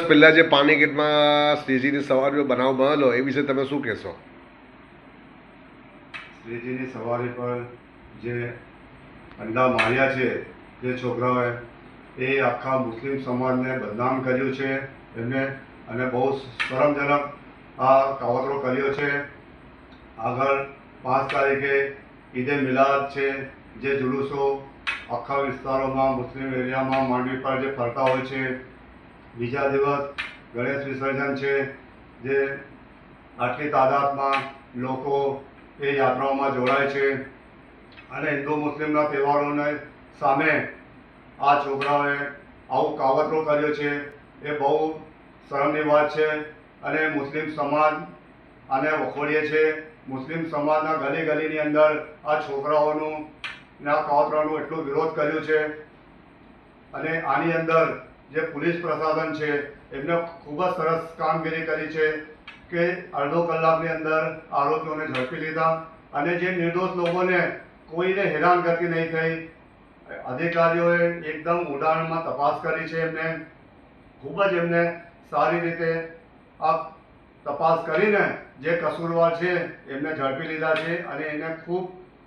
પહેલા જે પાનીગેટમાં શ્રીજીની સવારીનો બનાવ બનેલો એ વિશે તમે શું કહેશો? શ્રીજીની સવારી પર જે અંડા માર્યા છે જે છોકરાઓએ, એ આખા મુસ્લિમ સમાજને બદનામ કર્યું છે એમને, અને બહુ શરમજનક આ કાવતરો કર્યો છે. આગળ 5 તારીખે ઈદે મિલાદ છે, જે જુલુસો આખા વિસ્તારોમાં મુસ્લિમ એરિયામાં માંડવી પર જે ફરતા હોય છે. બીજા દિવસ ગણેશ વિસર્જન છે, જે આટલી તાદાદમાં લોકો એ યાત્રાઓમાં જોડાય છે. અને હિન્દુ મુસ્લિમના તહેવારોને સામે આ છોકરાઓએ આવું કાવતરો કર્યો છે, એ બહુ શરમની વાત છે. અને મુસ્લિમ સમાજ આને વખોડીએ છે. મુસ્લિમ સમાજના ગલી ગલીની અંદર આ છોકરાઓનું ને આ કાવતરાનું એટલો વિરોધ કર્યો છે. અને આની અંદર જે પોલીસ પ્રશાસન છે એમને ખૂબ જ સરસ કામગીરી કરી છે કે અડધો કલાકની અંદર આરોપીઓને ઝડપી લીધા, અને જે નિર્દોષ લોકોને કોઈને હેરાન કરતી નહીં થઈ. અધિકારીઓએ એકદમ ઊંડાણમાં તપાસ કરી છે. એમને ખૂબ જ એમને સારી રીતે આ તપાસ કરીને જે કસૂરવાર છે એમને ઝડપી લીધા છે, અને એને ખૂબ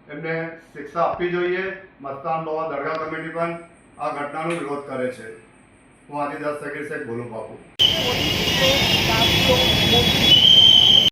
એમને શિક્ષા આપવી જોઈએ. મસ્તાન બાવા દરગાહ કમિટી પણ આ ઘટનાનો વિરોધ કરે છે. હું આદિદાસ સગીર શેખ બોલું બાપુ.